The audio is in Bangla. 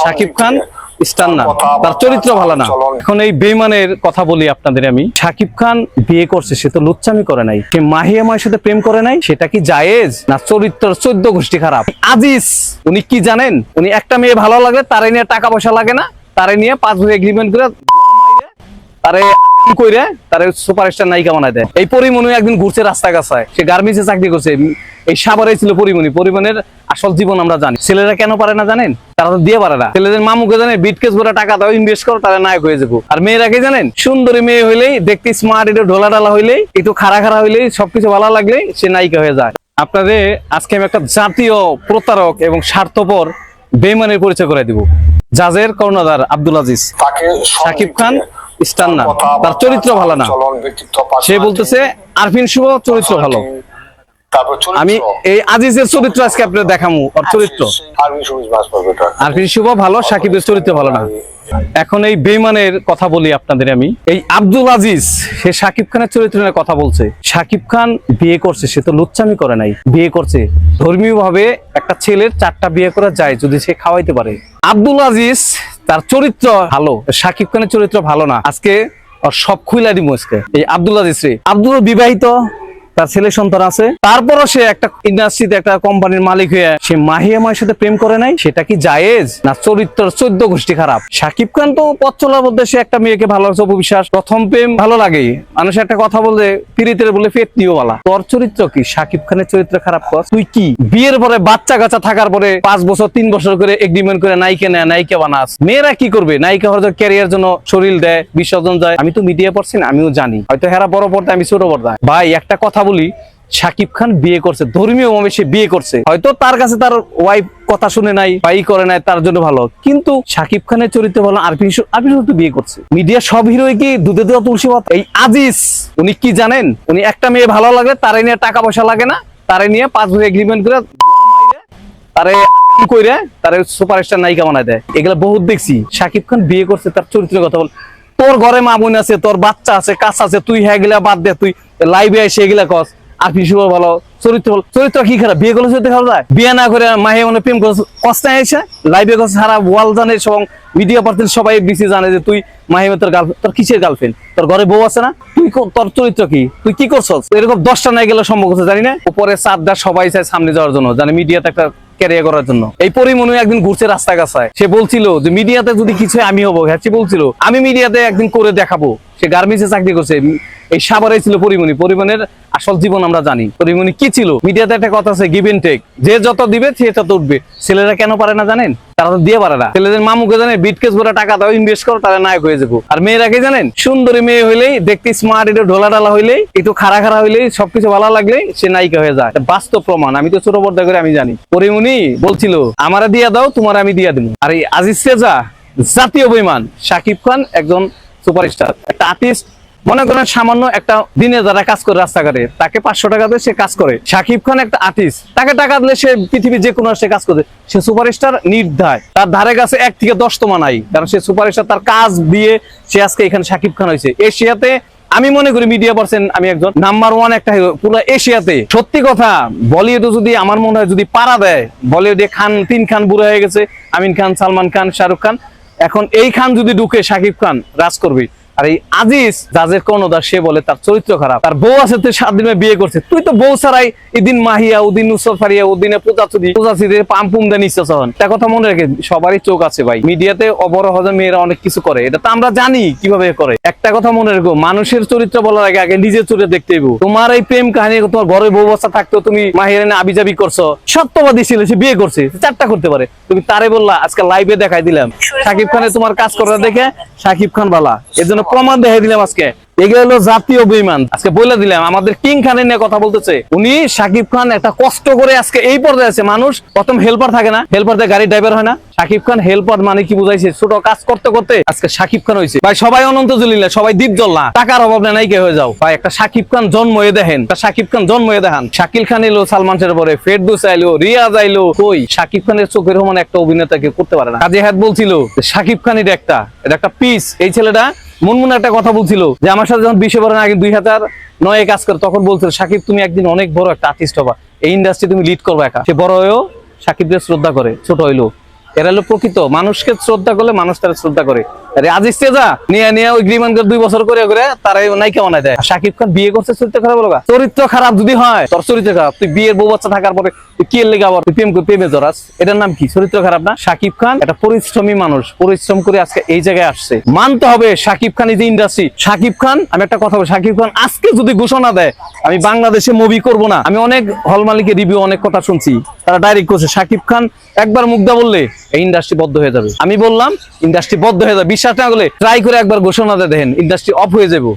শাকিব খান স্টার না, তার চরিত্র ভালো না। এখন এই বেঈমানের কথা বলি আপনাদের আমি। শাকিব খান বিয়ে করছে, সে তো লুচ্চামি করে নাই, সে মাহিয়া মায়ের সাথে প্রেম করে নাই, সেটা কি জায়েজ না? চরিত্র 14 গোষ্ঠী খারাপ। আজিজ উনি কি জানেন, উনি একটা মেয়ে ভালো লাগলে তারে নিয়ে টাকা পয়সা লাগে না, তারে নিয়ে 5 বছর এগ্রিমেন্ট করে তারে কইরে তারে সুপারস্টার নায়িকা বানায় দেয়। এই পরিমণি একদিন ঘুরছে রাস্তা গাছায়, সে গার্মেন্টসে চাকরি করছে, এই সাভারে ছিল পরিমণি। পরিমণের আসল জীবন আমরা জানি। ছেলেরা কেন পারে না জানেন? তারা তো দিয়ে পারে না। ছেলেদের মামুকে জানে বিটকেস ভরা টাকা দাও, ইনভেস্ট করো, তারা নায়ক হয়ে যাবো। আর মেয়েরাকে জানেন, সুন্দরী মেয়ে হইলেই, দেখতে স্মার্ট, একটু ঢোলা ঢালা হইলেই, একটু খাড়া খাড়া হইলেই, সবকিছু ভালো লাগলেই সে নায়িকা হয়ে যায়। আপনাদের আজকে আমি একটা জাতীয় প্রতারক এবং স্বার্থপর বেঈমানের পরিচয় করে দিব। জাজের কর্ণধার আব্দুল আজিজ। শাকিব খান স্টার না, তার চরিত্র ভালো না। সে বলতেছে আরফিন শুভ চরিত্র ভালো। আমি এই আজিজের চরিত্র আজকে আপনাদের দেখামু। ওর চরিত্র আরফিন শুভ ভালো, শাকিবের চরিত্র ভালো না। এখন এই বেঈমানের কথা বলি আপনাদের আমি। এই আব্দুল আজিজ সে শাকিব খানের চরিত্র নিয়ে কথা বলছে। শাকিব খান বিয়ে করছে, সে তো লুচ্চামি করে নাই, বিয়ে করছে। ধর্মীয় ভাবে একটা ছেলের 4টা বিয়ে করা যায় যদি সে খাওয়াইতে পারে। আব্দুল আজিজ তার চরিত্র ভালো, শাকিব খানের চরিত্র ভালো না। আজকে ওর সব খুইলা দিব আজকে। এই আব্দুল আজিজ রে, আব্দুল বিবাহিত, তার ছেলে সন্তান আছে, তারপরও সে একটা ইন্ডাস্ট্রিতে একটা কোম্পানির মালিক হয়ে সে মাহিয়া মায়ের সাথে প্রেম করে নাই, সেটা কি জায়েজ না? চরিত্র 14 গোষ্ঠী খারাপ। শাকিব খান তো পথ চলার মধ্যে সে একটা মেয়েকে ভালোবাসে, অপবিশ্বাস, প্রথম প্রেম ভালো লাগে। মানুষ একটা কথা বলে পিরিতের বলে পেট নিও বালা। তোর চরিত্র কি? শাকিব খানের চরিত্র খারাপ কর তুই কি? বিয়ের পরে বাচ্চা কাচ্চা থাকার পরে 5 বছর 3 বছর করে এগ্রিমেন্ট করে নায়িকা নেয়, নায়িকা বানাস। মেয়েরা কি করবে? নায়িকা হওয়ার ক্যারিয়ার জন্য শরীর দেয়, বিসর্জন যায়। আমি তো মিডিয়া পড়ছি না, আমিও জানি। হয়তো হেরা বড় পর্দায়, আমি ছোট পর্দায়। ভাই একটা কথা বলি, শাকিব খান বিয়ে করছে, ধর্মীয় ভাবে সে বিয়ে করছে। হয়তো তার কাছে তার ওয়াইফ কথা শুনে নাই, বাই করে নাই, তার জন্য ভালো। কিন্তু শাকিব খানের চরিত্র ভালো। আরফিন তো বিয়ে করছে। মিডিয়া সব হিরোই কি দুধে দেওয়া তুলসী পাতা? এই আজিজ উনি কি জানেন, উনি একটা মেয়ে ভালো লাগলে তারে নিয়ে টাকা পয়সা লাগে না, তারে নিয়ে 5 বছর এগ্রিমেন্ট করে তারে কইরে তারে সুপারস্টার নায়িকা বানায় দেয়। এগুলা বহুত দেখছি। শাকিব খান বিয়ে করছে, তার চরিত্রের কথা বল। তোর ঘরে মা বোন আছে, তোর বাচ্চা আছে, কাজ আছে, তুই হ্যাঁ গেলা বাদ দে, তুই লাইভে এসে এগুলা কস। আরফিন শুভ ভালো, চরিত্র কি খারাপ? বিয়ে করলে চরিত্র খারাপ যায়? বিয়ে না করে মাহে মনে প্রেম করছে, কষ্টায় এসে লাইভে কস, সারা ওয়াল জানে, সব মিডিয়া পার্সন সবাই বেশি জানে যে তুই মাহিমা তোর গার্লফ্রেন্ড। তোর কিসের গার্লফ্রেন্ড? তোর ঘরে বউ আছে না? তুই তোর চরিত্র কি? তুই কি করছস? এরকম 10টা নাই গেলে সম্ভব হচ্ছে, জানি না। উপরে 4টা সবাই চায় সামনে যাওয়ার জন্য, জানে মিডিয়াতে একটা ক্যারিয়ার করার জন্য। এই পরিমণি একদিন ঘুরছে রাস্তা গাছায়, সে বলছিল যে মিডিয়াতে যদি কিছু আমি হবো। হ্যাঁ, বলছিল আমি মিডিয়াতে একদিন করে দেখাবো। সে গার্মেন্টসে চাকরি করছে, এই সাভারে ছিল পরিমণি। পরিমণির আসল জীবন আমরা জানি। পরিমণি কি ছিল? মিডিয়াতে একটা কথা আছে, গিভ এন্ড টেক, যে যত দিবে সে তত উঠবে। ছেলেরা কেন পারে না জানেন? তারা তো দিয়ে পারে না। ছেলেদের মামুকে জানে বিটকেস ভরা টাকা দাও, ইনভেস্ট করো, তারা নায়ক হয়ে যাবো। আর মেয়েরাকে জানেন, সুন্দরী মেয়ে হইলেই, দেখতে স্মার্ট, একটু ঢোলা ঢালা হইলেই, একটু খাড়া খাড়া হইলেই, সবকিছু ভালো লাগলেই সে নায়িকা হয়ে যায়। বাস্তব প্রমাণ, আমি তো ছোট পর্দা করে আমি জানি। পরিমণি বলছিল আমারা দিয়া দাও, তোমার আমি দিয়া দেবো। আর এই আজিজ রেজা জাতীয় বেঈমান। শাকিব খান একজন সুপারস্টার, একটা আর্টিস্ট। মনে করেন সামান্য একটা দিনে যারা কাজ করে রাস্তাঘাটে, তাকে 500 টাকা দিয়ে সে কাজ করে। শাকিব খান একটা আর্টিস্ট, তাকে টাকা দিলে সে পৃথিবীর যে কোনো সে কাজ করে। সে সুপারস্টার নির্ধায়, তার ধারে কাছে 1 থেকে 10তম নাই, কারণ সে সুপারস্টার। তার কাজ দিয়ে সে আজকে এখানে শাকিব খান হয়েছে। এশিয়াতে আমি মনে করি মিডিয়া পার্সন, আমি একজন নাম্বার 1 একটা হিরো পুরো এশিয়াতে। সত্যি কথা, বলিউডে যদি আমার মনে হয় যদি পাড়া দেয়, বলিউডে 3 খান বুড়ো হয়ে গেছে, আমিন খান, সালমান খান, শাহরুখ খান। এখন এই খান যদি ঢুকে, শাকিব খান রাজ করবে। আর এই আজিজ জাজের কর্ণধার, সে বলে তার চরিত্র খারাপ। তার বউ আছে, তুই 7 দিনে বিয়ে করছে। তুই তো বউ ছাড়াই এদিন মাহিয়া, ওদিন নুসরত ফারিয়া, ওদিনে পূজাচুরি পাম্পুম দেন ইচ্ছাসহন। একটা কথা মনে রেখে, সবারই চোখ আছে ভাই। মিডিয়াতে অবরোহ মেয়েরা অনেক কিছু করে, এটা তো আমরা জানি কিভাবে করে। একটা কথা মনে রেখো, মানুষের চরিত্র বলার আগে আগে নিজের চরিত্র দেখতে হইব। তোমার এই প্রেম কাহিনী, তোমার ঘরে বউ বাচ্চা থাকতো, তুমি মাহিয়া এনে আবিজাবি করছো। সত্যবাদী ছিল, সে বিয়ে করছে, 4টা করতে পারে। তুমি তারে বললা, আজকে লাইভে দেখাই দিলাম শাকিব খানের তোমার কাজ করা দেখে শাকিব খান বালা, এর জন্য প্রমাণ দেখাই দিলাম আজকে। এগুলো হলো জাতীয় বেঈমান। আজকে বলে দিলাম, আমাদের কিং খানের নিয়ে কথা বলতেছে উনি। শাকিব খান একটা কষ্ট করে আজকে এই পর্যায়ে আছে। মানুষ প্রথম হেল্পার থাকে না, হেল্পার দিয়ে গাড়ি ড্রাইভার হয় না। শাকিব খান হেল্পার মানে কি বুঝাইছে? ছোট কাজ করতে করতে আজকে শাকিব খান হয়েছে। ভাই সবাই অনন্ত জলিলা, সবাই দ্বীপ জ্বল না, টাকার অভাব না, নাইকে হয়ে যাও ভাই। একটা শাকিব খান জন্ম হয়ে দেখেন, শাকিব খান জন্ম হয়ে দেখান। শাকিল খান এলো, সালমান শাহের পরে ফেরদৌস আইলো, রিয়াজ আইলো, কই শাকিব খানের চোখের সমান একটা অভিনেতাকে করতে পারে না। কাজী হায়াত বলছিল শাকিব খান এটা একটা পিস। এই ছেলেটা মনমনে একটা কথা বলছিল যে আমার সাথে যখন 20 বছর আগে 2009 কাজ করে, তখন বলছিল শাকিব তুমি একদিন অনেক বড় একটা আর্টিস্ট হবা, এই ইন্ডাস্ট্রি তুমি লিড করবে একা। সে বড় হয়েও শাকিবকে শ্রদ্ধা করে, ছোট হইলো। এরা হলো প্রকৃত মানুষকে শ্রদ্ধা করলে মানুষ তারা শ্রদ্ধা করে। আরে আজিজ তেজা নিয়ে ওই গ্রিমান 2 বছর করে তারাই নায়িকা বানায় দেয়। শাকিব খান বিয়ে করছে চরিত্র খারাপ হলো? চরিত্র খারাপ যদি হয়, তোর চরিত্র খারাপ, তুই বিয়ের বউ বাচ্চা থাকার পরে তুই কি এর লেগে আবার তুই প্রেমে জড়াস? এটার নাম কি? চরিত্র খারাপ না? শাকিব খান একটা পরিশ্রমী মানুষ, পরিশ্রম করে আজকে এই জায়গায় আসছে। মানতে হবে শাকিব খান এই যে ইন্ডাস্ট্রি। শাকিব খান, আমি একটা কথা বলি, শাকিব খান আজকে যদি ঘোষণা দেয় আমি বাংলাদেশে মুভি করব না, আমি অনেক হল মালিকের রিভিউ অনেক কথা শুনছি, তারা ডাইরেক্ট করছে শাকিব খান একবার মুগ্ধা বললে এই ইন্ডাস্ট্রি বদ্ধ হয়ে যাবে। আমি বললাম ইন্ডাস্ট্রি বদ্ধ হয়ে যাবে, বিশ্বাস না হলে ট্রাই করে একবার ঘোষণা দিয়ে দেখেন, ইন্ডাস্ট্রি অফ হয়ে যাবে।